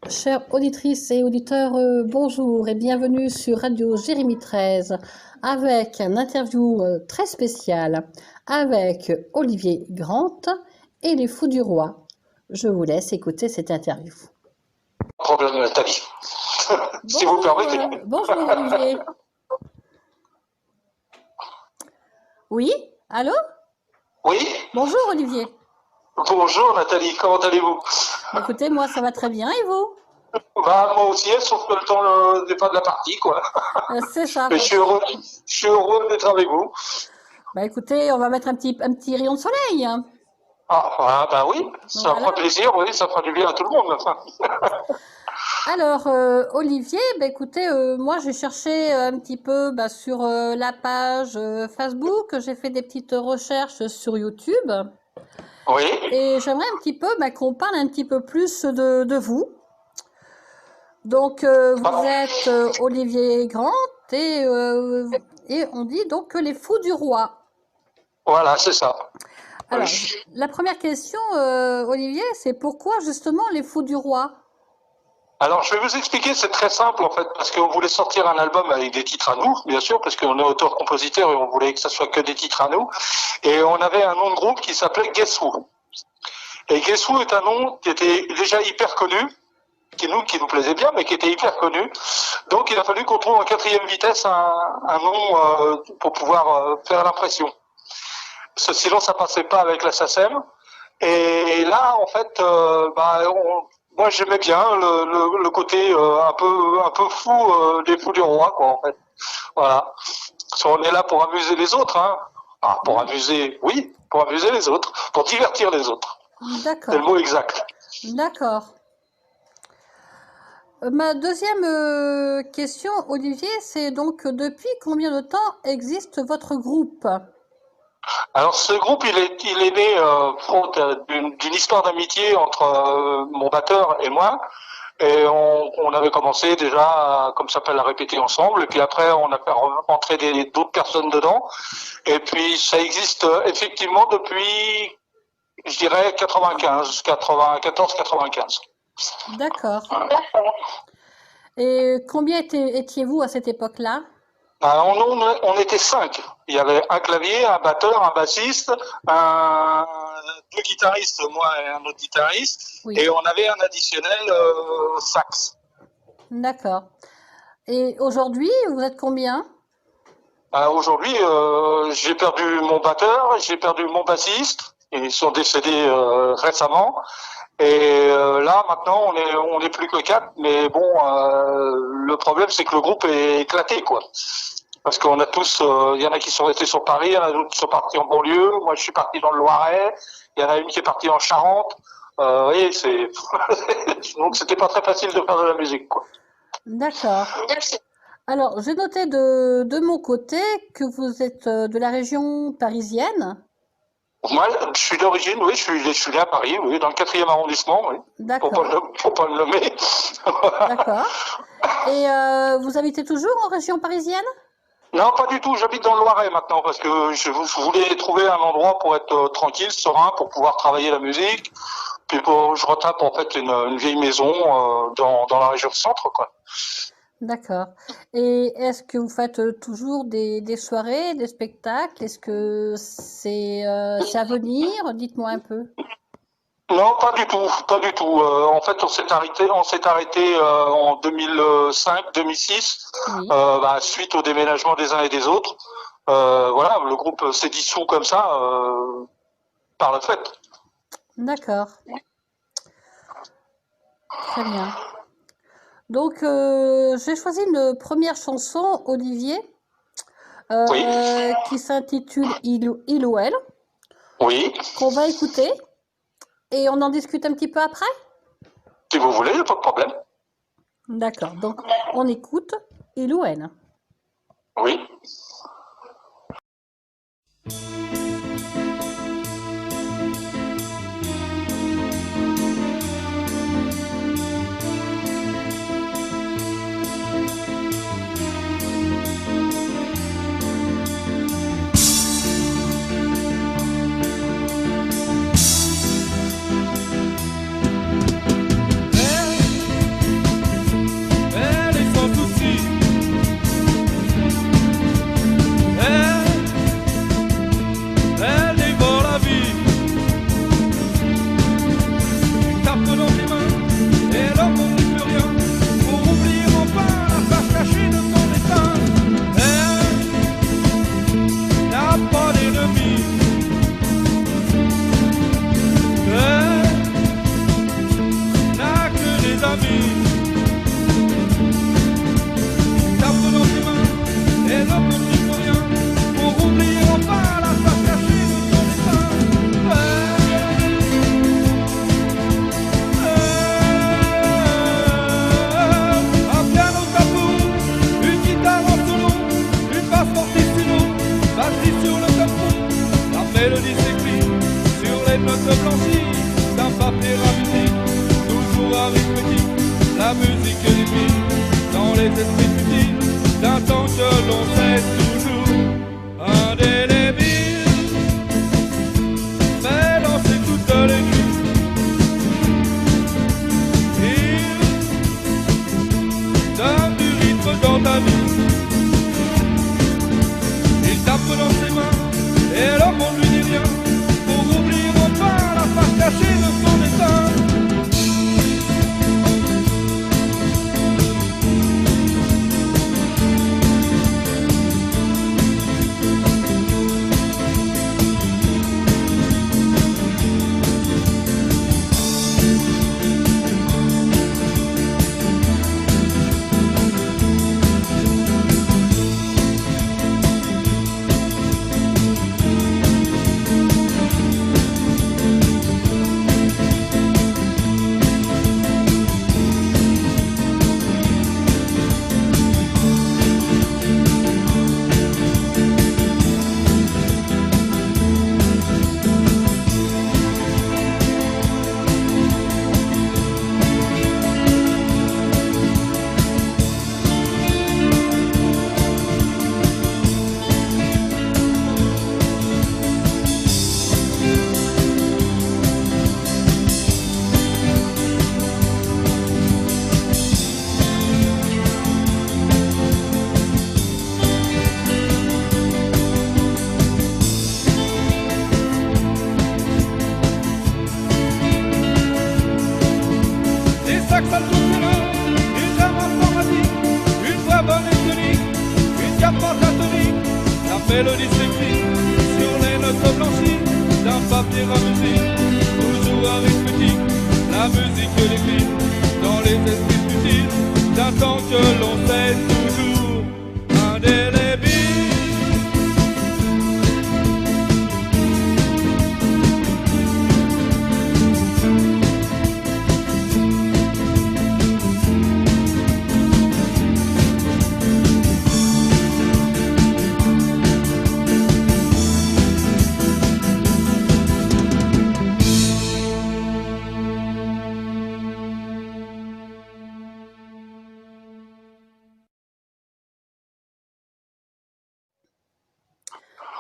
Chères auditrices et auditeurs, bonjour et bienvenue sur Radio Jérémie 13 avec un interview très spécial avec Olivier Grant et les Fous du Roi. Je vous laisse écouter cette interview. Problème, Nathalie. Si vous permettez. Bonjour Olivier. Oui, allô? Oui. Bonjour Olivier. Bonjour Nathalie, comment allez-vous? Écoutez, moi ça va très bien et vous? Bah, moi aussi, sauf que le temps n'est pas de la partie, quoi. C'est ça. Mais je suis heureux d'être avec vous. Bah écoutez, on va mettre un petit rayon de soleil. Ah, bah oui, ça Voilà. fera plaisir, oui, ça fera du bien à tout le monde. Enfin. Alors, Olivier, bah, écoutez, moi j'ai cherché un petit peu sur la page Facebook, j'ai fait des petites recherches sur YouTube. Oui. Et j'aimerais un petit peu qu'on parle un petit peu plus de vous. Donc, vous êtes Olivier Grant et on dit donc que les Fous du Roi. Voilà, c'est ça. Alors, la première question, Olivier, c'est pourquoi justement les Fous du Roi? Alors, je vais vous expliquer, c'est très simple en fait, parce qu'on voulait sortir un album avec des titres à nous, bien sûr, parce qu'on est auteur-compositeur et on voulait que ça soit que des titres à nous. Et on avait un nom de groupe qui s'appelait Guess Who. Et Guess Who est un nom qui était déjà hyper connu, qui nous plaisait bien, mais qui était hyper connu. Donc, il a fallu qu'on trouve en quatrième vitesse un nom pour pouvoir faire l'impression. Parce que sinon, ça passait pas avec la SACEM. Et là, en fait, moi j'aimais bien le côté un peu fou des Fous du Roi, quoi, en fait. Voilà. On est là pour amuser les autres, hein. Ah, pour amuser, oui, pour amuser les autres, pour divertir les autres. D'accord. C'est le mot exact. D'accord. Ma deuxième question, Olivier, c'est donc depuis combien de temps existe votre groupe? Alors ce groupe, il est né d'une histoire d'amitié entre mon batteur et moi. Et on avait commencé déjà, comme ça s'appelle, à répéter ensemble. Et puis après, on a fait rentrer d'autres personnes dedans. Et puis ça existe effectivement depuis, je dirais, 94, 95. D'accord. Et combien étiez-vous à cette époque-là? On était 5. Il y avait un clavier, un batteur, un bassiste, deux guitaristes, moi et un autre guitariste, oui. Et on avait un additionnel sax. D'accord. Et aujourd'hui, vous êtes combien? Aujourd'hui, j'ai perdu mon batteur, j'ai perdu mon bassiste, ils sont décédés récemment. Et là, maintenant, on est plus que 4, mais bon, le problème, c'est que le groupe est éclaté, quoi. Parce qu'on a tous, il y en a qui sont restés sur Paris, il y en a d'autres qui sont partis en banlieue. Moi, je suis parti dans le Loiret. Il y en a une qui est partie en Charente. Et c'est donc c'était pas très facile de faire de la musique, quoi. D'accord. Alors, j'ai noté de mon côté que vous êtes de la région parisienne. Moi, je suis d'origine, oui, je suis né à Paris, oui, dans le 4e arrondissement, oui. D'accord. Pour pas le nommer. D'accord. Et vous habitez toujours en région parisienne? Non, pas du tout. J'habite dans le Loiret maintenant parce que je voulais trouver un endroit pour être tranquille, serein, pour pouvoir travailler la musique. Puis je retape en fait une vieille maison dans la région centre, quoi. D'accord. Et est-ce que vous faites toujours des soirées, des spectacles? Est-ce que c'est à venir? Dites-moi un peu. Non, pas du tout, pas du tout. En fait, on s'est arrêté en 2005-2006, oui. Suite au déménagement des uns et des autres. Voilà, le groupe s'est dissous comme ça par le fait. D'accord. Très bien. Donc, j'ai choisi une première chanson, Olivier, oui. qui s'intitule Il ou Elle. Oui. Qu'on va écouter. Et on en discute un petit peu après? Si vous voulez, il n'y a pas de problème. D'accord. Donc, on écoute Il ou Elle. Oui. amis. Tape dans tes mains et ne continue rien pour oublier enfin la face cachée de ton destin. Un piano tabou, une guitare en solo, une basse fortissimo, batterie sur le capot. La mélodie s'écrit sur les notes blanchies d'un papier à musique, toujours arithmétique. La musique divine dans les esprits futiles d'un temps que l'on sait toujours indélébile, mais danser toutes les nuits. Il donne du rythme dans ta vie. Il tape dans ses mains et le monde lui dit rien pour oublier enfin la face cachée de son destin. Mélodie s'écrit sur les notes blanchies d'un papier à musique, toujours arithmétique. La musique décline dans les esprits futiles d'un temps que l'on sait toujours indélébile.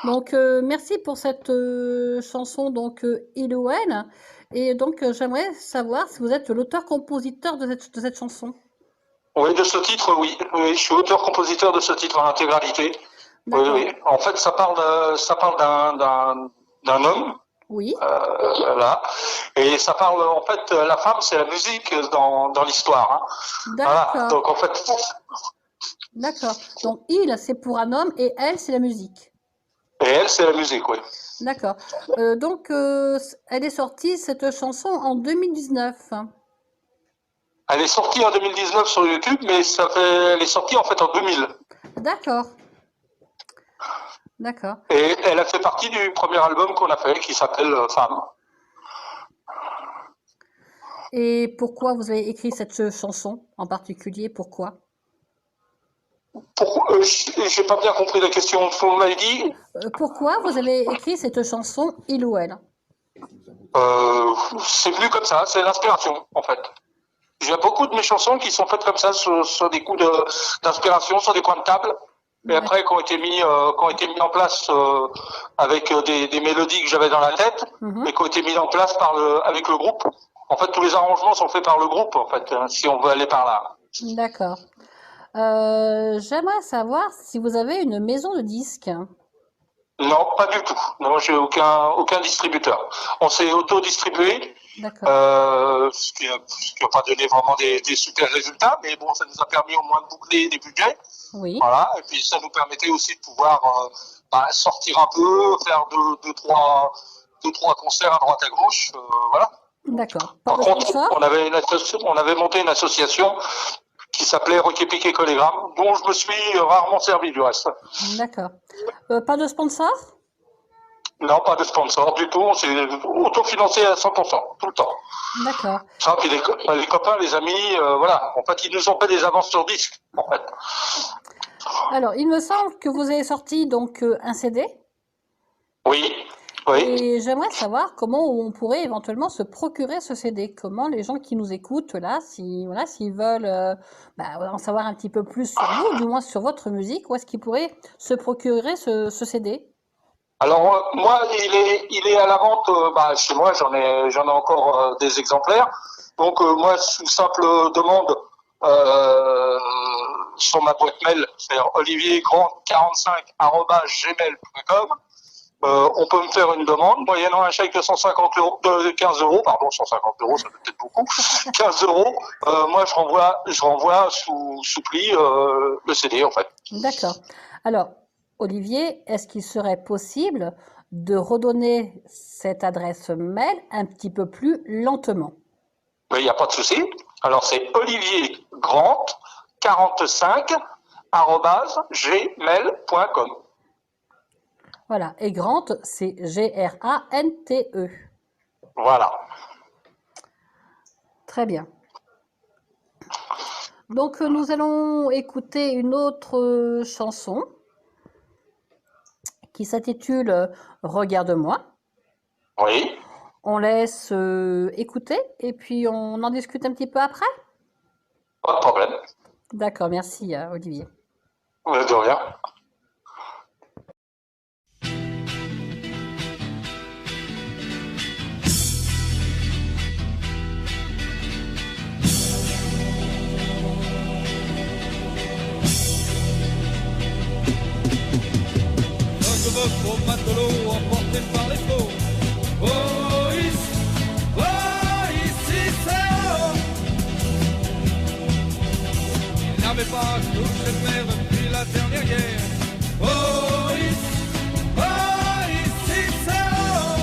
Donc, merci pour cette chanson, donc Ilouel. Et donc, j'aimerais savoir si vous êtes l'auteur-compositeur de cette chanson. Oui, de ce titre, oui. Oui, je suis auteur-compositeur de ce titre en intégralité. Oui, D'accord. oui. En fait, ça parle d'un homme. Oui. Là. Et ça parle, en fait, la femme, c'est la musique dans l'histoire. Hein. Voilà. D'accord. Donc, en fait. D'accord. Donc, il, c'est pour un homme et elle, c'est la musique. Et elle, c'est la musique, oui. D'accord. Donc, elle est sortie, cette chanson, en 2019. Elle est sortie en 2019 sur YouTube, mais elle est sortie en fait en 2000. D'accord. D'accord. Et elle a fait partie du premier album qu'on a fait, qui s'appelle Femme. Et pourquoi vous avez écrit cette chanson en particulier? Pourquoi? J'ai pas bien compris la question. Vous m'avez dit pourquoi vous avez écrit cette chanson, il ou elle? C'est venu comme ça, c'est l'inspiration en fait. J'ai beaucoup de mes chansons qui sont faites comme ça, sur des coups d'inspiration, sur des coins de table, et après qui ont été mis en place avec des mélodies que j'avais dans la tête, et qui ont été mis en place avec le groupe. En fait, tous les arrangements sont faits par le groupe, en fait, si on veut aller par là. D'accord. J'aimerais savoir si vous avez une maison de disques. Non, pas du tout. Non, j'ai aucun distributeur. On s'est auto-distribué, ce qui n'a pas donné vraiment des super résultats, mais bon, ça nous a permis au moins de boucler des budgets. Oui. Voilà, et puis ça nous permettait aussi de pouvoir sortir un peu, faire deux, trois concerts à droite à gauche, voilà. D'accord. Pas Par de contre, sponsor? on avait monté une association qui s'appelait Rocket Piquet Collégramme, dont je me suis rarement servi du reste. D'accord. Pas de sponsor? Non, pas de sponsor du tout, on s'est autofinancé à 100%, tout le temps. D'accord. Ça, puis les copains, les amis, voilà. En fait, ils nous ont fait des avances sur disque, en fait. Alors, il me semble que vous avez sorti donc un CD Oui, oui. et j'aimerais savoir comment on pourrait éventuellement se procurer ce CD. Comment les gens qui nous écoutent là, si voilà, s'ils veulent en savoir un petit peu plus sur vous, ou du moins sur votre musique, où est-ce qu'ils pourraient se procurer ce CD? Alors moi, il est à la vente. Chez moi, j'en ai encore des exemplaires. Donc moi, sous simple demande sur ma boîte mail, c'est oliviergrand45@gmail.com. On peut me faire une demande, moyennant un chèque de 150 euros, de 15 euros, pardon, 150 euros, ça fait peut-être beaucoup, 15 euros. Moi, je renvoie sous pli le CD, en fait. D'accord. Alors, Olivier, est-ce qu'il serait possible de redonner cette adresse mail un petit peu plus lentement? Mais il n'y a pas de souci. Alors, c'est oliviergrant45@gmail.com. Voilà. Et Grant, c'est Grante. Voilà. Très bien. Donc, nous allons écouter une autre chanson qui s'intitule Regarde-moi. Oui. On laisse écouter et puis on en discute un petit peu après? Pas de problème. D'accord, merci Olivier. De rien. Gros matelot emporté par les flots. Oh, ici c'est haut. Il n'avait pas touché de mer depuis la dernière guerre. Oh, ici c'est haut.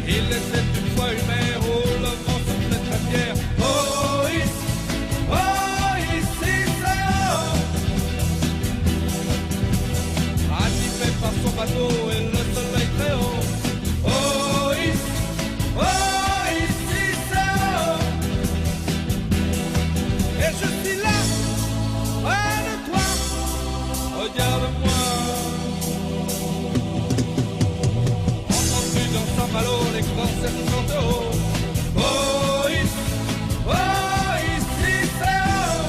Il était une fois une mer où le vent soufflait très fier. Oh, ici c'est haut. Animé par son bateau et le soleil très haut. Oh, ici c'est haut. Et je suis là, près de toi. Regarde-moi. Entendu dans Saint-Malo les grands serpents de haut. Oh, ici c'est haut.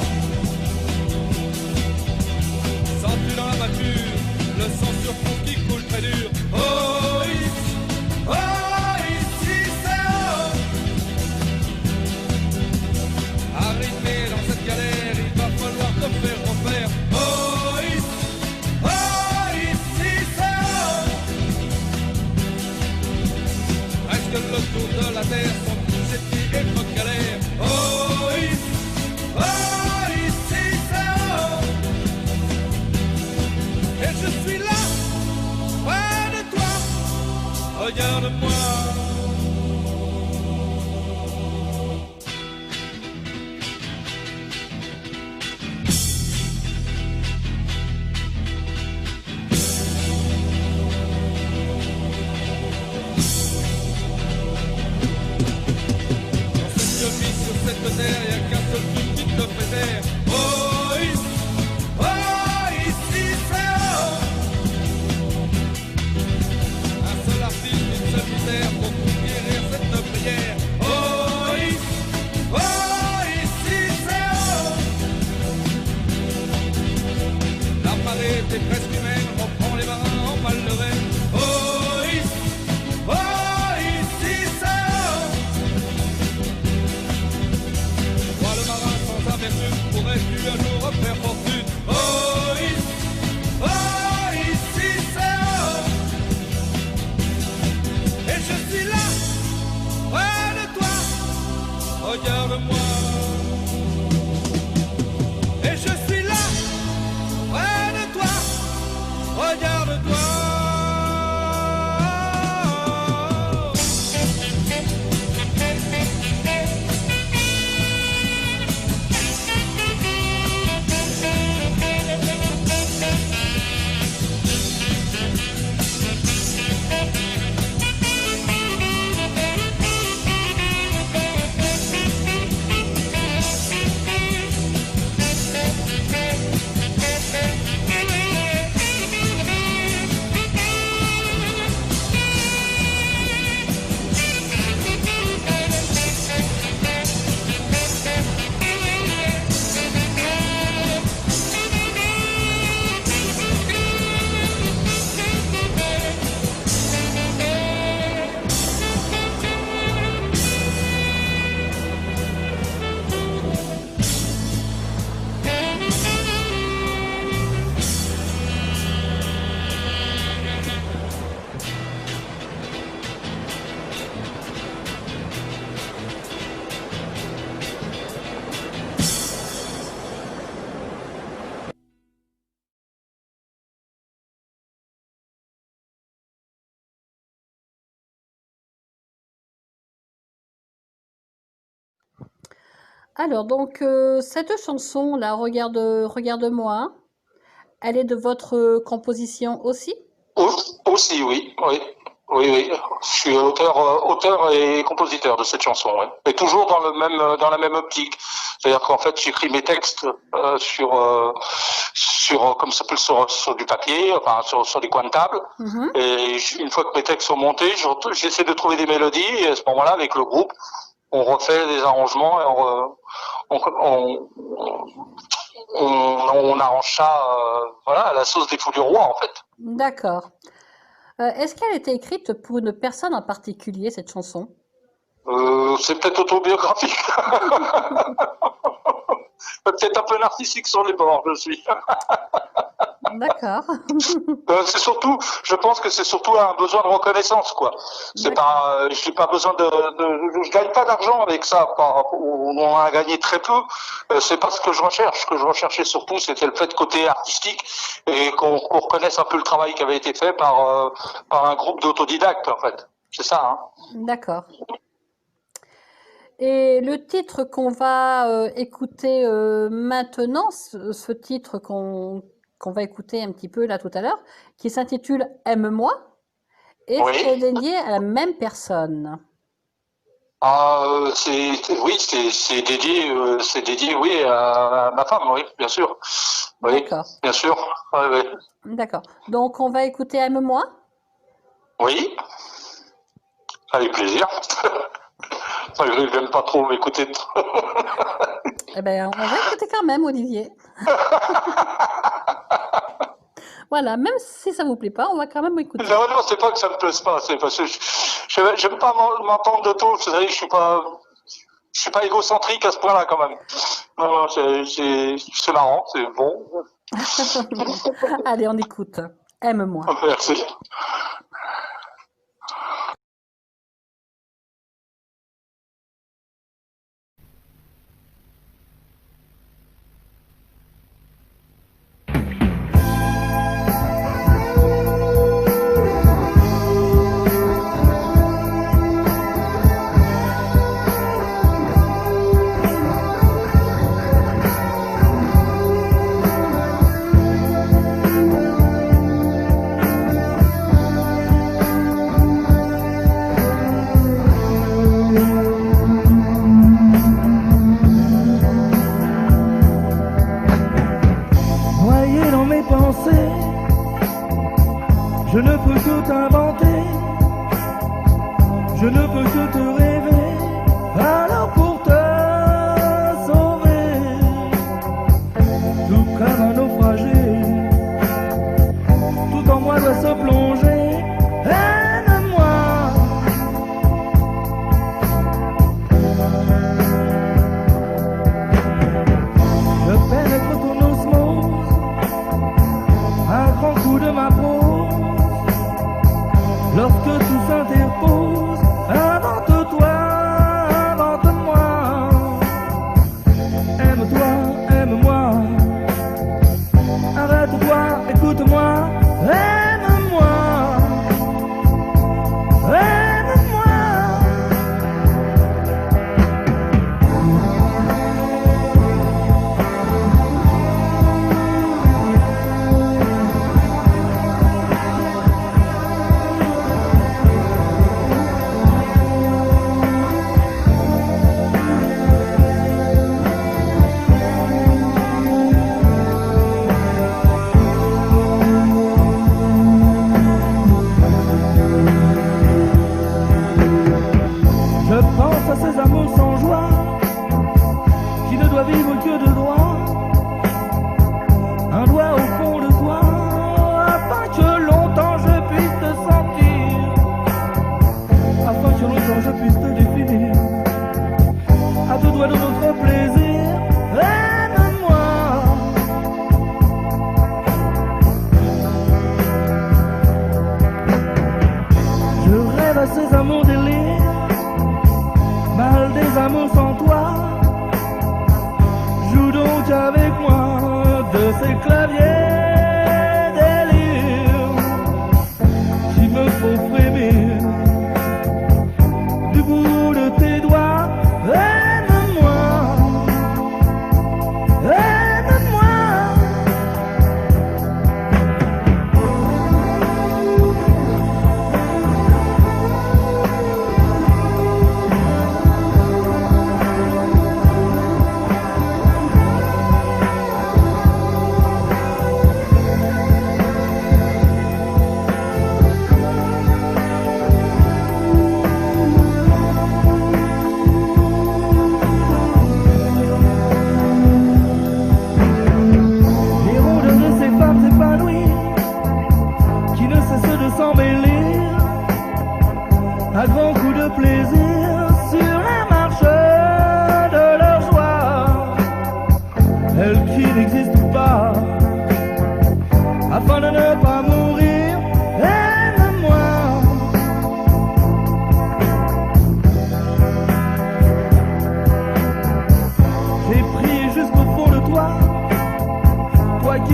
Sens-tu dans la voiture le sang sur fond qui coule très dur. Oh, ici c'est haut. Arrêté dans cette galère, il va falloir te faire refaire. Oh, ici c'est haut. Presque le tour de la terre, son jet et notre galère. Oh, ici c'est haut. Et je suis là, près de toi, regarde-moi. Dans cette vie, sur cette terre, il n'y a qu'un seul truc qui te fait taire. Oh, ici c'est haut. Un seul artiste, une seule misère pour conquérir cette prière. Oh, ici c'est haut. La marée était presque humaine, reprend les marins en mal de reine. Oh, ici c'est haut. Alors, donc, cette chanson-là, Regarde-moi, elle est de votre composition aussi? Aussi, oui, oui. Oui, oui. Je suis auteur et compositeur de cette chanson, ouais. Et toujours dans la même optique. C'est-à-dire qu'en fait, j'écris mes textes comme ça s'appelle, sur du papier, enfin sur des coins de table. Mhm. Et une fois que mes textes sont montés, j'essaie de trouver des mélodies. Et à ce moment-là, avec le groupe, on refait des arrangements et on arrange ça, voilà, à la sauce des fous du roi, en fait. D'accord. Est-ce qu'elle a été écrite pour une personne en particulier, cette chanson? C'est peut-être autobiographique. Peut-être un peu narcissique sur les bords, je suis. D'accord. C'est surtout, je pense que c'est surtout un besoin de reconnaissance, quoi. C'est pas, je n'ai pas besoin je gagne pas d'argent avec ça. On en a gagné très peu. C'est pas ce que je recherche. Ce que je recherchais surtout, c'était le fait côté artistique et qu'on reconnaisse un peu le travail qui avait été fait par un groupe d'autodidactes, en fait. C'est ça, hein. D'accord. Et le titre qu'on va écouter maintenant, ce titre qu'on va écouter un petit peu là tout à l'heure, qui s'intitule Aime-moi, est-ce Oui. qu'elle est liée à la même personne? Oui, c'est dédié, oui, à ma femme, oui, bien sûr. Oui, D'accord. bien sûr. Oui, oui. D'accord. Donc on va écouter Aime-moi. Oui, avec plaisir. Malgré que j'aime pas trop m'écouter. Eh ben, on va écouter quand même, Olivier. Voilà, même si ça vous plaît pas, on va quand même écouter. Non, non, c'est pas que ça me plaise pas, c'est parce que j'aime pas m'entendre de tout. Vous savez, je suis pas égocentrique à ce point-là quand même. Non, non, c'est marrant, c'est bon. Allez, on écoute. Aime-moi. Merci. Noyé dans mes pensées, je ne peux que t'inventer, je ne peux que te rêver, alors pour te sauver, tout comme un naufragé, tout en moi doit se plonger. Aime-moi, je pénètre ton osmose, un grand coup de ma peau, lorsque tout s'interpose, invente-toi, invente-moi, aime-toi, aime-moi, arrête-toi, écoute-moi, aime-moi, aime-moi. Je pense à ces amours sans joie, qui ne doivent vivre que de droit, un doigt au fond de toi, afin que longtemps je puisse te sentir, afin que longtemps je puisse te définir, à deux doigts de notre plaisir. Aime-moi, je rêve à ces amours délires, mal des amours sans toi. Joue donc avec moi de ces claviers délire qui me font frémir du bout de tes doigts. Aime-moi,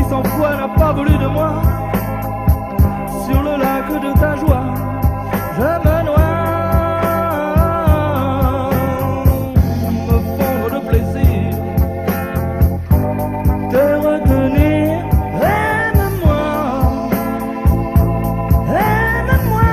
100 fois n'a pas voulu de moi. Sur le lac de ta joie, je me noie. Me fondre de plaisir, te retenir. Aime-moi, aime-moi.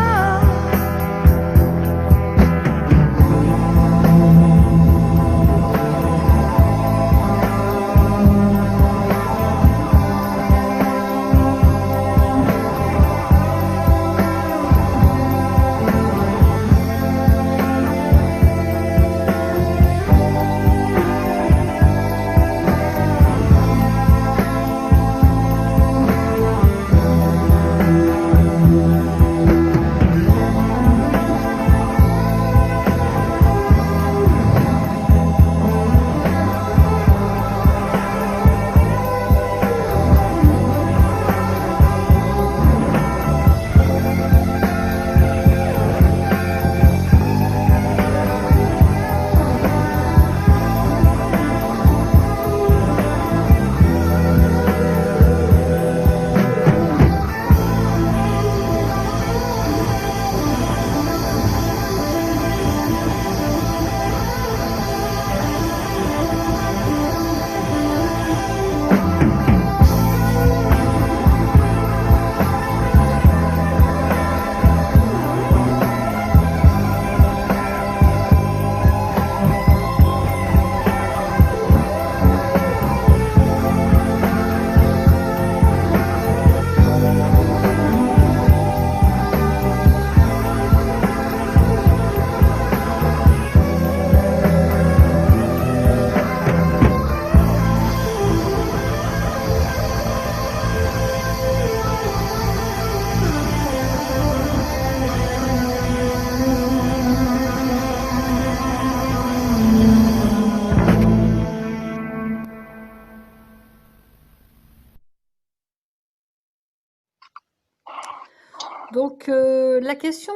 Donc, la question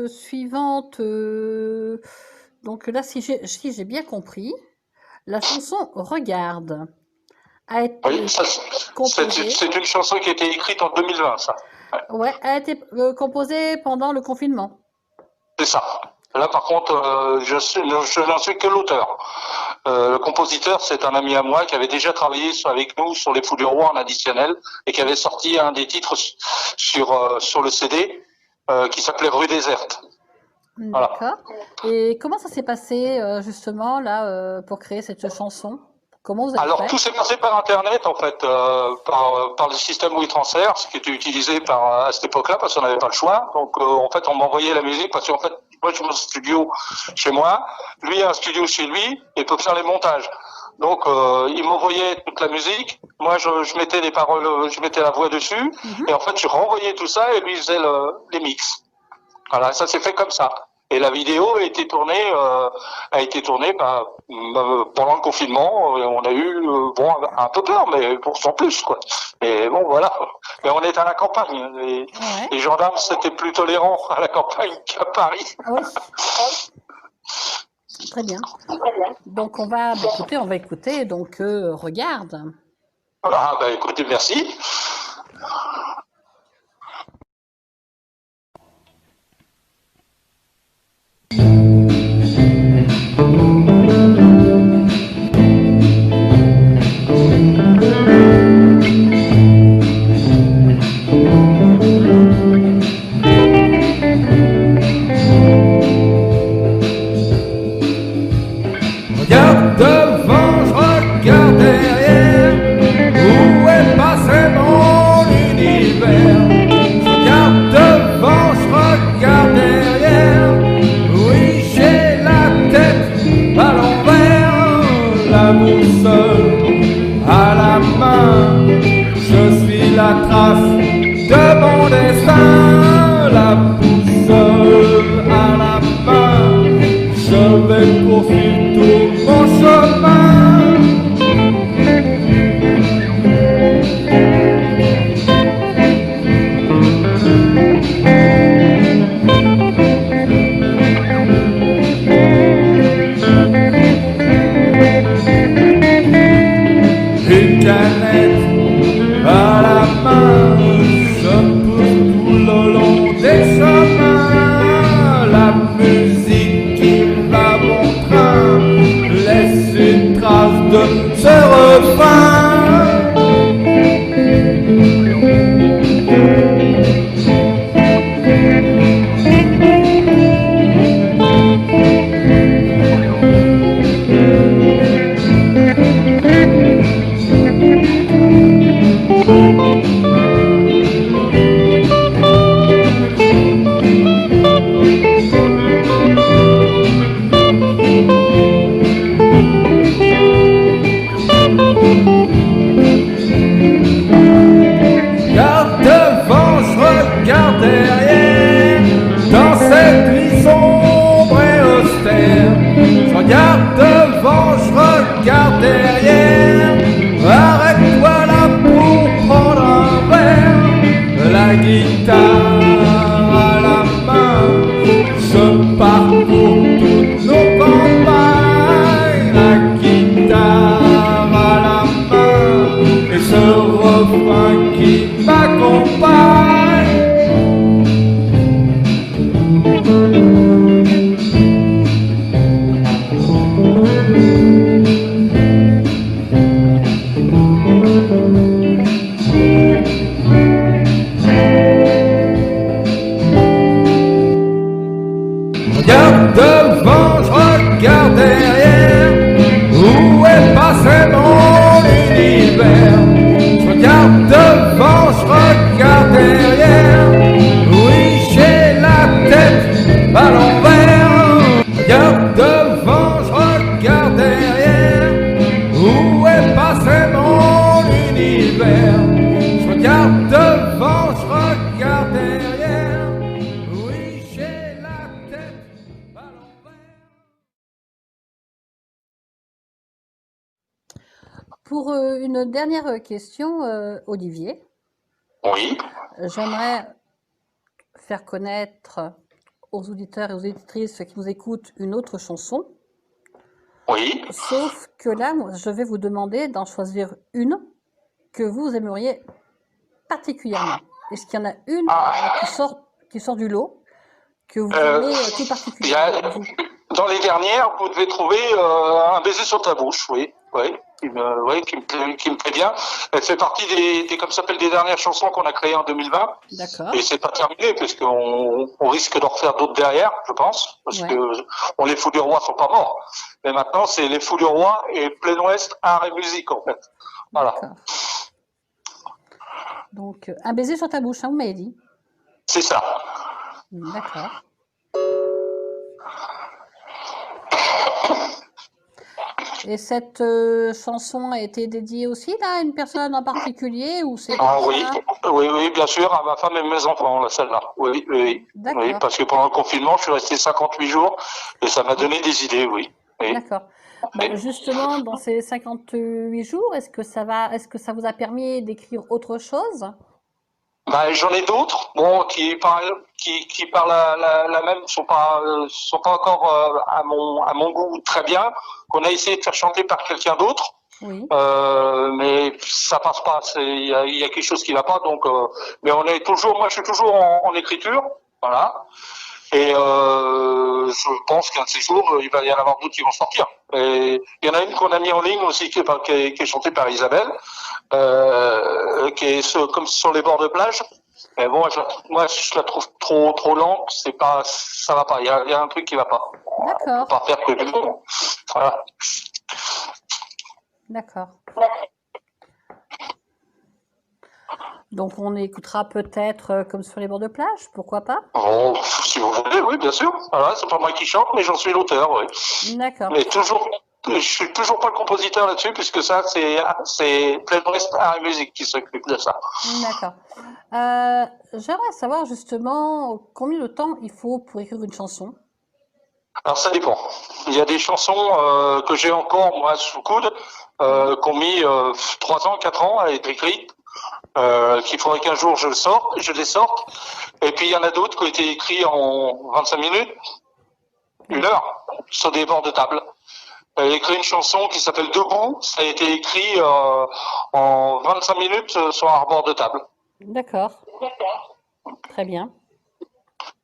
suivante, donc là, si j'ai bien compris, la chanson Regarde a été Oui, composée, c'est une chanson qui a été écrite en 2020, ça. ouais, a été composée pendant le confinement. C'est ça. Là, par contre, je n'en suis que l'auteur. Le compositeur, c'est un ami à moi qui avait déjà travaillé avec nous sur Les Fous du Roi en additionnel et qui avait sorti un des titres sur le CD qui s'appelait Rue déserte. Voilà. D'accord. Et comment ça s'est passé justement là pour créer cette chanson? Comment vous avez Alors, fait? tout s'est passé par Internet, en fait, par le système WeTransfer, ce qui était utilisé à cette époque-là, parce qu'on n'avait pas le choix. Donc, en fait, on m'envoyait la musique, parce qu'en fait, moi, j'ai mon studio chez moi, lui a un studio chez lui, et peut faire les montages. Donc, il m'envoyait toute la musique, moi, je mettais les paroles, je mettais la voix dessus, et en fait, je renvoyais tout ça, et lui faisait les mix. Voilà, ça s'est fait comme ça. Et la vidéo a été tournée pendant le confinement. On a eu bon un peu peur, mais bon, sans plus quoi. Et bon voilà. Mais on est à la campagne. Les gendarmes c'était plus tolérant à la campagne qu'à Paris. Ah oui. Très bien. Donc on va écouter donc Regarde. Ah bah écoutez, merci. Regarde devant, je regarde derrière, où est passé mon univers. Je regarde devant, je regarde derrière, oui j'ai la tête à l'envers, la boussole à la main, je suis la trace de mon destin, la boussole à la main, je vais poursuivre tout mon chemin. Une canette devant, je regarde derrière. Arrête-toi là pour prendre un verre. La guitare à la main, je parcours toutes nos campagnes. La guitare à la main et ce refrain qui m'accompagne. Regarde devant, je regarde derrière. Où est passé mon univers? Je regarde devant, je regarde derrière. Oui, j'ai la tête à l'envers. Regarde devant, je regarde derrière. Où est passé mon univers? Je regarde devant, je regarde derrière. Oui, j'ai la tête à l'envers. Pour une dernière question, Olivier, Oui. j'aimerais faire connaître aux auditeurs et aux auditrices qui nous écoutent une autre chanson. Oui. Sauf que là, je vais vous demander d'en choisir une que vous aimeriez particulièrement. Est-ce qu'il y en a une qui sort du lot, que vous aimez tout particulièrement vous? Dans les dernières, vous devez trouver un baiser sur ta bouche, oui. Oui. Qui me plaît bien. Elle fait partie comme ça s'appelle, des dernières chansons qu'on a créées en 2020. D'accord. Et c'est pas terminé, puisqu'on risque d'en refaire d'autres derrière, je pense, parce que les Fous du Roi sont pas morts. Mais maintenant, c'est les Fous du Roi et Plein Ouest, art et musique, en fait. Voilà. D'accord. Donc, un baiser sur ta bouche, hein, vous m'avez dit. C'est ça. D'accord. Et cette chanson a été dédiée aussi là, à une personne en particulier ou c'est oui, bien sûr, à ma femme et mes enfants, celle-là. Oui, parce que pendant le confinement, je suis resté 58 jours et ça m'a donné des idées, oui. D'accord. Bah, justement, dans ces 58 jours, est-ce que ça vous a permis d'écrire autre chose? Bah, j'en ai d'autres, bon, qui parlent la même, sont pas encore à mon goût très bien, qu'on a essayé de faire chanter par quelqu'un d'autre, Oui. mais ça passe pas. Il y a quelque chose qui va pas, donc. Mais moi, je suis toujours en écriture, voilà. Et je pense qu'un de ces jours, il va y en avoir d'autres qui vont sortir. Et il y en a une qu'on a mis en ligne aussi, qui est chantée par Isabelle, qui est comme sur les bords de plage. Mais bon, moi, je la trouve trop lente. Ça va pas. Il y a un truc qui va pas. D'accord. On peut pas faire que du bon. Voilà. D'accord. Donc on écoutera peut-être comme sur les bords de plage, pourquoi pas? Oh, si vous voulez, oui, bien sûr. Voilà, c'est pas moi qui chante, mais j'en suis l'auteur, oui. D'accord. Mais je suis toujours pas le compositeur là-dessus, puisque ça, c'est Plein Ouest Art et Musique qui s'occupe de ça. D'accord. J'aimerais savoir justement combien de temps il faut pour écrire une chanson. Alors ça dépend. Il y a des chansons que j'ai encore, moi, sous le coude, qui ont mis 3 ans, 4 ans à être écrites. Qu'il faudrait qu'un jour je les sorte. Et puis il y en a d'autres qui ont été écrits en 25 minutes, 1 heure, sur des bords de table. J'ai écrit une chanson qui s'appelle Debout, ça a été écrit en 25 minutes sur un bord de table. D'accord. Très bien.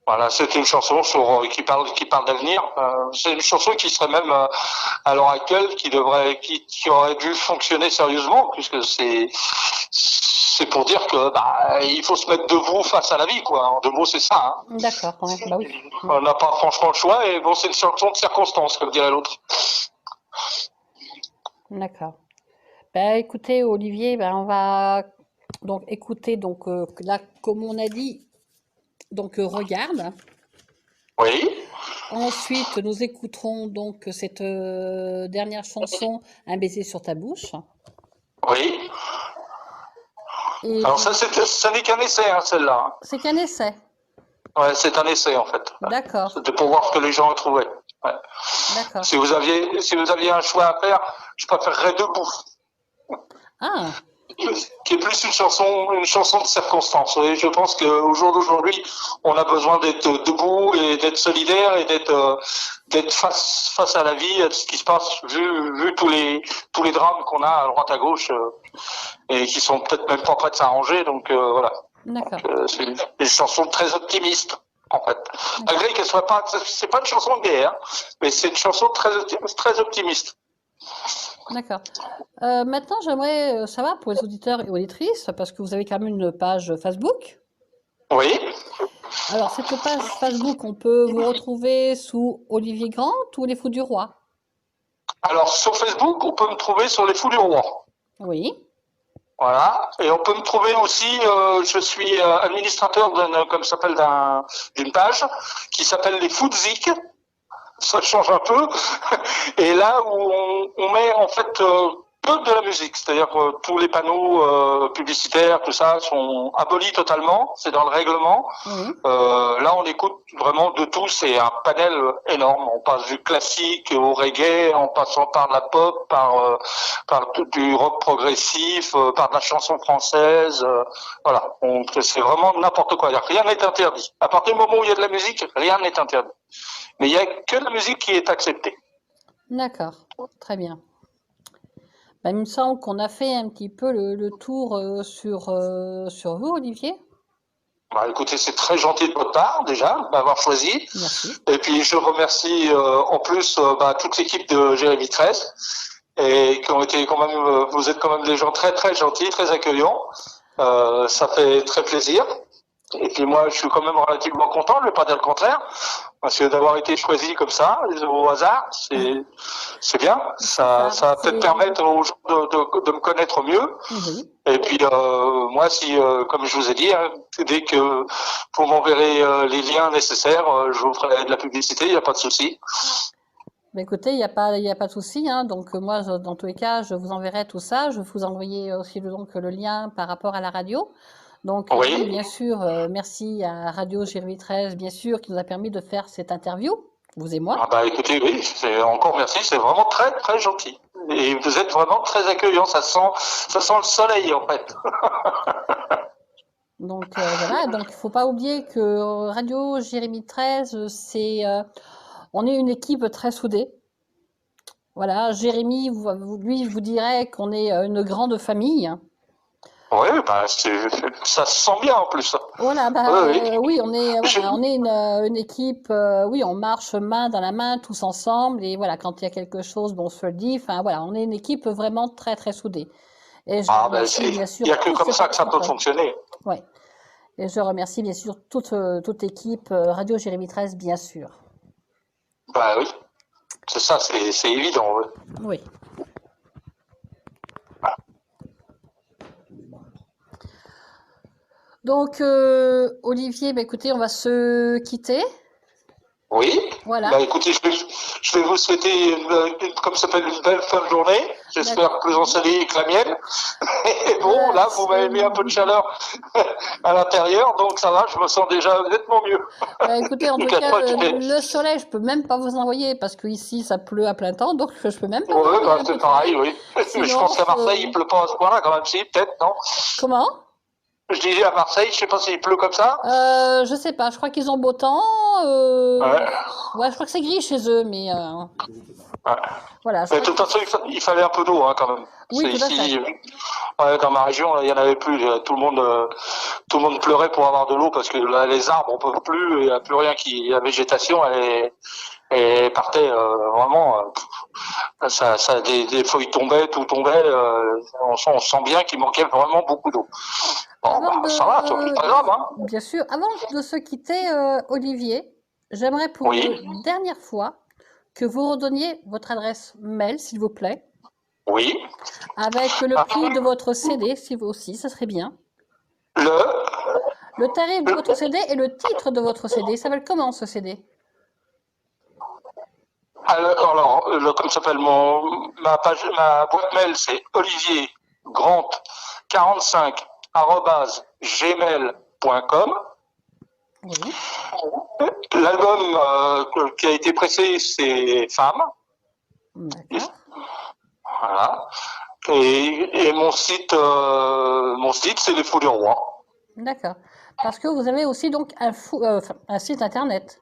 Voilà, c'est une chanson qui parle d'avenir. C'est une chanson qui serait même à l'heure actuelle qui aurait dû fonctionner sérieusement, puisque c'est pour dire que il faut se mettre debout face à la vie, quoi. En 2 mots, c'est ça. Hein. D'accord. Ouais, bah oui. On n'a pas franchement le choix, et bon, c'est une chanson de circonstance, comme dirait l'autre. D'accord. Bah, écoutez, Olivier, on va donc écouter là, comme on a dit. Donc, regarde. Oui. Ensuite, nous écouterons donc cette dernière chanson, Un baiser sur ta bouche. Oui. Et alors ça n'est qu'un essai, hein, celle-là. Hein. C'est qu'un essai. Ouais, c'est un essai en fait. D'accord. C'était pour voir ce que les gens ont trouvé. Ouais. D'accord. Si vous aviez un choix à faire, je préférerais Debout, Ah, qui est plus une chanson de circonstance. Et je pense qu'au jour d'aujourd'hui, on a besoin d'être debout et d'être solidaire et d'être face à la vie, à ce qui se passe, vu tous les drames qu'on a à droite à gauche et qui sont peut-être même pas prêts de s'arranger. Donc voilà. d'accord. C'est une chanson très optimiste. En fait, malgré qu'elle soit pas, c'est pas une chanson de guerre, mais c'est une chanson très optimiste. D'accord. Maintenant, j'aimerais savoir pour les auditeurs et auditrices, parce que vous avez quand même une page Facebook. Oui. Alors, cette page Facebook, on peut vous retrouver sous Olivier Grant ou Les Fous du Roi? Alors sur Facebook, on peut me trouver sur les Fous du Roi. Oui. Voilà. Et on peut me trouver aussi, je suis administrateur d'une page qui s'appelle les Fous de Zik. Ça change un peu. Et là où on met en fait que de la musique, c'est-à-dire que tous les panneaux publicitaires, tout ça, sont abolis totalement. C'est dans le règlement. Oui. Là, on écoute vraiment de tout. C'est un panel énorme. On passe du classique au reggae, en passant par la pop, par du rock progressif, par de la chanson française. Voilà. C'est vraiment n'importe quoi. Rien n'est interdit. À partir du moment où il y a de la musique, rien n'est interdit. Mais il n'y a que la musique qui est acceptée. D'accord. Très bien. Ben, il me semble qu'on a fait un petit peu le tour sur vous, Olivier. Bah, écoutez, c'est très gentil de votre part, déjà, de m'avoir choisi. Merci. Et puis, je remercie en plus toute l'équipe de Jérémy 13, et qui ont été quand même, vous êtes quand même des gens très, très gentils, très accueillants. Ça fait très plaisir. Et puis moi, je suis quand même relativement content, je ne vais pas dire le contraire, parce que d'avoir été choisi comme ça, au hasard, c'est bien. Ça va peut-être permettre aux gens de me connaître mieux. Oui. Et puis moi, si, comme je vous ai dit, hein, dès que vous m'enverrez les liens nécessaires, je vous ferai de la publicité, il n'y a pas de souci. Ben, écoutez, il n'y a pas de souci, hein. Donc moi, dans tous les cas, je vous enverrai tout ça. Je vais vous envoyer aussi donc le lien par rapport à la radio. Donc Oui. oui, bien sûr, merci à Radio Jérémy 13, bien sûr, qui nous a permis de faire cette interview, vous et moi. Ah bah écoutez, oui, encore merci, c'est vraiment très très gentil. Et vous êtes vraiment très accueillant, ça sent le soleil en fait. Donc voilà, donc il faut pas oublier que Radio Jérémy 13, on est une équipe très soudée. Voilà, Jérémy, lui, vous dirait qu'on est une grande famille. Oui, bah ça se sent bien en plus. Voilà, oui, on est, Je- voilà, on est une équipe, oui, on marche main dans la main tous ensemble et voilà, quand il y a quelque chose, bon, on se le dit. Enfin voilà, on est une équipe vraiment très très soudée. Et je remercie bien sûr il n'y a que toute comme cette ça que ça peut équipe. fonctionner. Ouais. Et je remercie bien sûr toute l'équipe Radio Jérémy 13, bien sûr. Bah oui, c'est ça, c'est évident. Ouais. Oui. Donc, Olivier, bah, écoutez, on va se quitter. Oui. Voilà. Bah écoutez, je vais vous souhaiter comme ça s'appelle, une belle fin de journée. J'espère plus ensoleillée que la mienne. Et bon, là, vous m'avez mis un peu de chaleur à l'intérieur, donc ça va, je me sens déjà nettement mieux. Bah, écoutez, en tout cas, le soleil, je peux même pas vous envoyer parce qu'ici, ça pleut à plein temps, donc je peux même pas vous Oui, envoyer un c'est peu de pareil, soleil. oui. Sinon, je pense qu'à Marseille, il pleut pas à ce point-là quand même, si, peut-être, non? Comment? Je disais à Marseille, je sais pas s'il pleut comme ça. Je sais pas, je crois qu'ils ont beau temps. Ouais, je crois que c'est gris chez eux, mais Ouais. voilà. Mais de toute façon, il fallait un peu d'eau hein, quand même. Oui, tout à ici, dans ma région, il n'y en avait plus. Tout le monde pleurait pour avoir de l'eau parce que là, les arbres, on peut plus, il n'y a plus rien la végétation, elle partait vraiment. Des feuilles tombaient, tout tombait. On sent bien qu'il manquait vraiment beaucoup d'eau. Bon, ça va, c'est pas grave. Hein. Bien sûr. Avant de se quitter, Olivier, j'aimerais pour une dernière fois que vous redonniez votre adresse mail, s'il vous plaît. Oui. Avec le prix de votre CD, si vous aussi, ça serait bien. Le tarif de votre CD et le titre de votre CD. Il s'appelle comment ce CD? Alors, comme s'appelle ma boîte mail, c'est oliviergrant45@gmail.com. Oui, L'album qui a été pressé, c'est Femmes. d'accord. Voilà. Et mon site, c'est Les Fous du Roi. D'accord. Parce que vous avez aussi donc un site internet.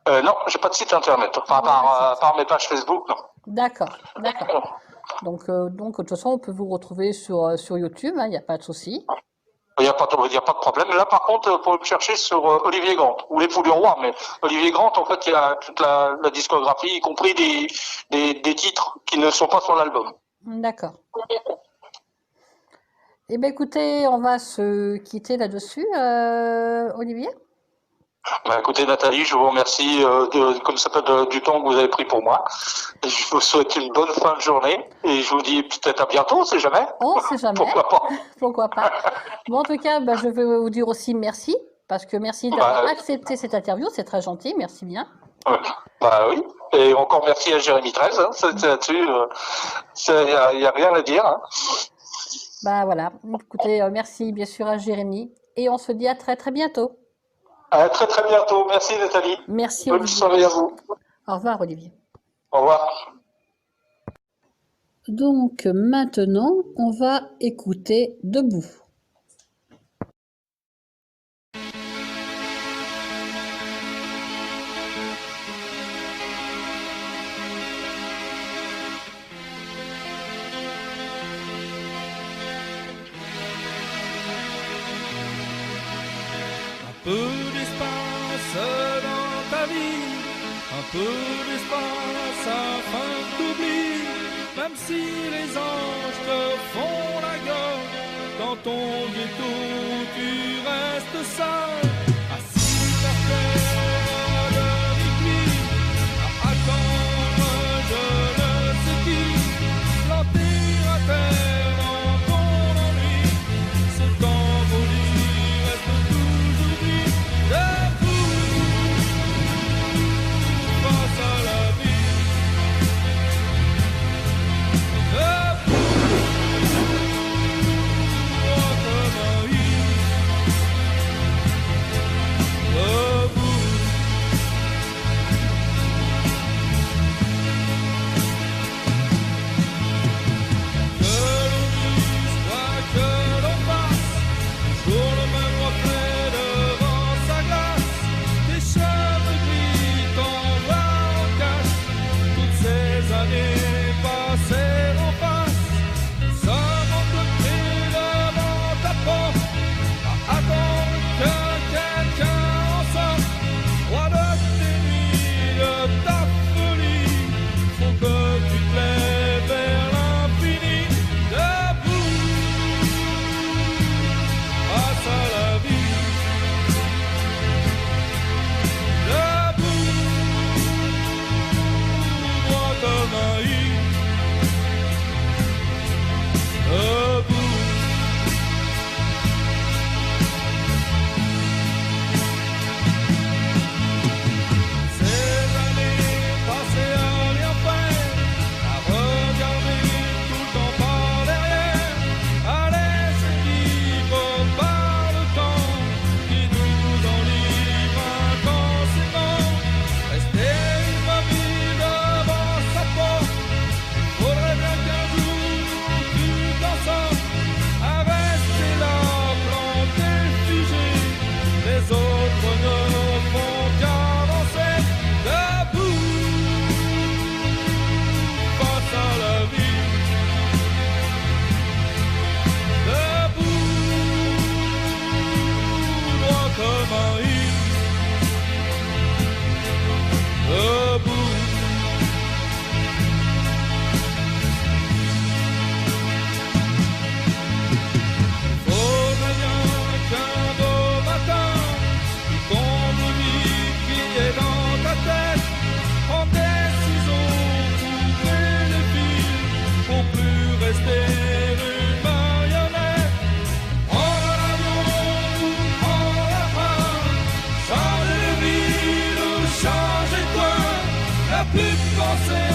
Non, j'ai pas de site internet. Enfin, par mes pages Facebook, non. D'accord, d'accord. Donc, de toute façon, on peut vous retrouver sur YouTube, il n'y a pas de souci. Il n'y a pas de problème. Là, par contre, vous pouvez me chercher sur Olivier Grant, ou Les Fous du Roi. Mais Olivier Grant, en fait, il y a toute la discographie, y compris des titres qui ne sont pas sur l'album. D'accord. Eh bien, écoutez, on va se quitter là-dessus, Olivier. Bah, écoutez, Nathalie, je vous remercie du temps que vous avez pris pour moi. Et je vous souhaite une bonne fin de journée et je vous dis peut-être à bientôt, on sait jamais. On sait jamais. Pourquoi pas. Pourquoi pas. Bon, en tout cas, je vais vous dire aussi merci, parce que merci d'avoir accepté cette interview, c'est très gentil, merci bien. Bah oui, et encore merci à Jérémy 13, hein, là-dessus, il n'y a rien à dire. Hein. Bah voilà, écoutez, merci bien sûr à Jérémy, et on se dit à très très bientôt. À très très bientôt. Merci Nathalie. Merci Bonne Olivier. soirée à vous. Au revoir Olivier. Au revoir. Donc maintenant, on va écouter Debout. Un peu d'espace dans ta vie, un peu d'espace afin que t'oublies, même si les anges te font la gueule, dans ton ghetto tu restes seul, assis par terre de l'église, à attendre je ne sais qui, planté à terre dans ton ennui, ce temps poli reste toujours vide, debout face à la vie, debout droit comme un i, debout. Que l'on dise, quoi que l'on fasse, toujours le même reflet devant sa glace, des cheveux gris t'envoient en cache, toutes ces années passées en face, sommes encloîtrés devant ta porte, à attendre que quelqu'un en sorte, roi de tes nuits, de ta folie, faut que tu te lèves vers l'infini, debout face à la vie, debout droit comme un i, debout. Ces années passées à rien faire, à regarder tout le temps par derrière, à laisser vivre par le temps qui nous enivre intensément. Rester immobile devant sa porte, faudrait bien qu'un jour tu t'en sortes, à rester là planté figé, les autres ne font qu'avancer, debout face à la vie, debout droit comme un i, debout. Faudrait bien qu'un beau matin, tu combles vide qui est dans ta tête, prends des ciseaux, couper les fils, pour plus rester une marionnette. Prends l'avion ou prends la main, changer de ville ou changer de coin, la plus penser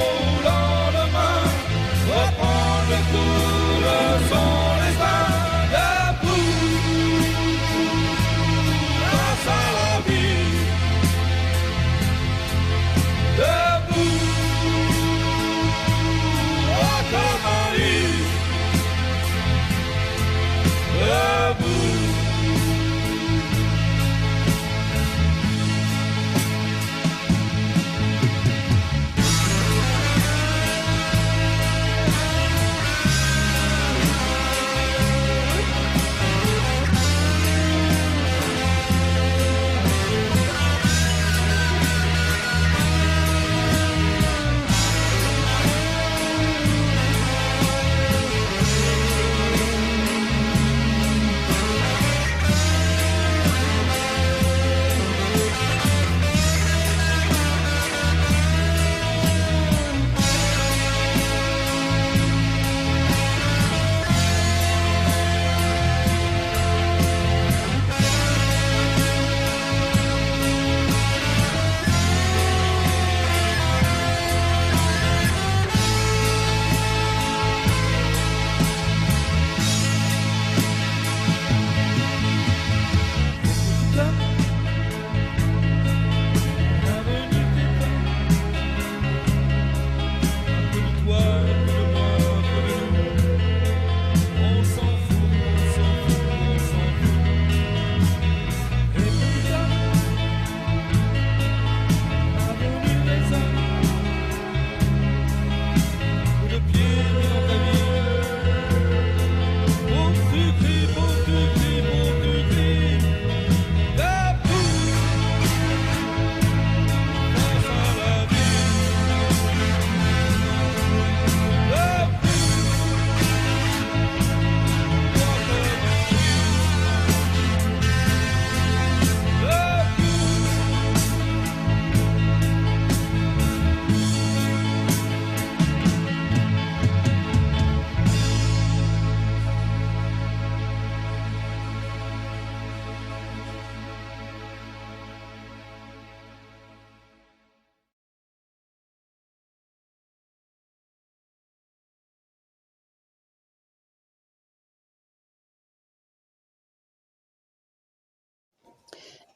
au lendemain, reprendre le cours de son destin, debout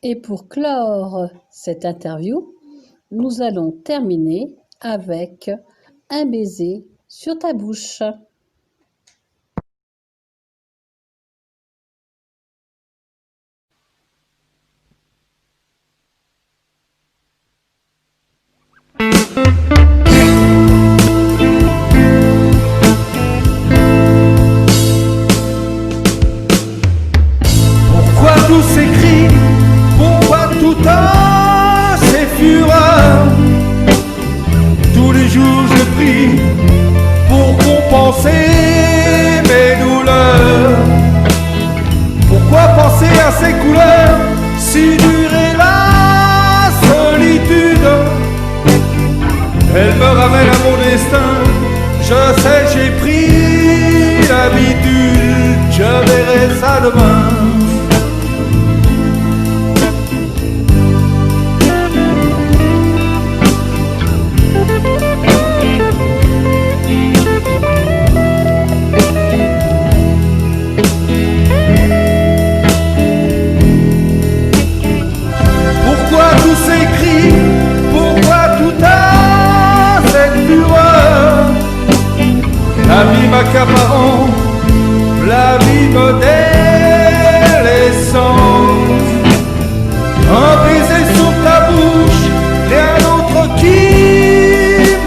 Et pour clore cette interview, nous allons terminer avec un baiser sur ta bouche. Pourquoi tous ces cris? Pourquoi tout a ces fureurs? Tous les jours je prie pour compenser mes douleurs. Pourquoi penser à ces couleurs si dure est la solitude? Elle me ramène à mon destin. Je sais, j'ai pris l'habitude. Je verrai ça demain. Pourquoi tous ces cris? Pourquoi tout a cette fureur? La vie m'accaparant, la vie me délaissant. Un baiser sur ta bouche, rien d'autre qui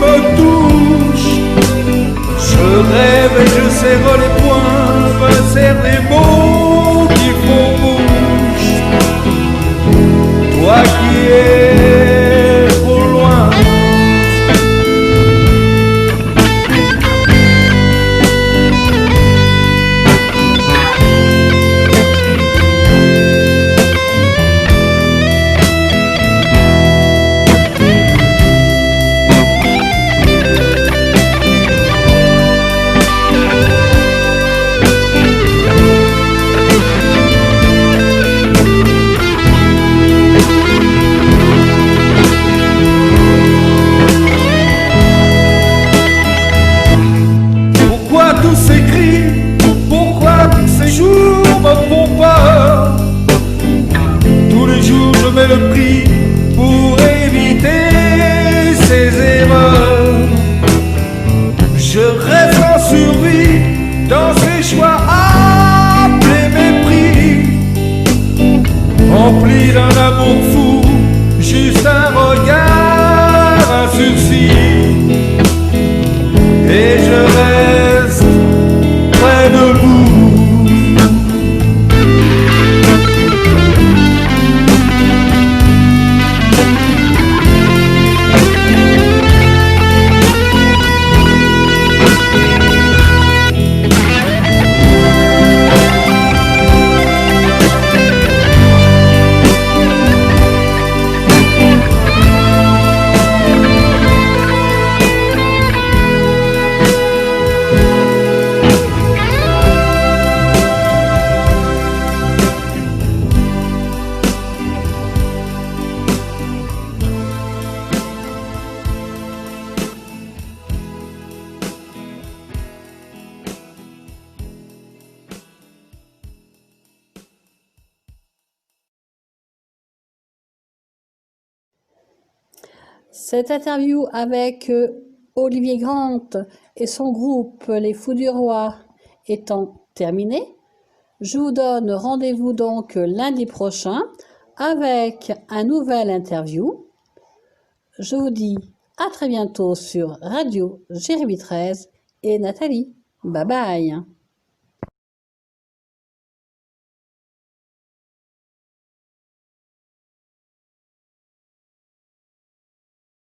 me touche. Je rêve et je serre les poings, me serre des mots qui font bouche. Toi qui es trop loin. Pourquoi tous ces cris? Pourquoi ces jours me font peur? Tous les jours je mets le prix pour éviter ces erreurs. Je reste en survie dans ces choix appelés mépris. Rempli d'un amour fou, juste un regard, un sursis. Et je reste près de vous. Cette interview avec Olivier Grant et son groupe Les Fous du Roi étant terminée, je vous donne rendez-vous donc lundi prochain avec un nouvel interview. Je vous dis à très bientôt sur Radio Jérémie 13 et Nathalie. Bye bye.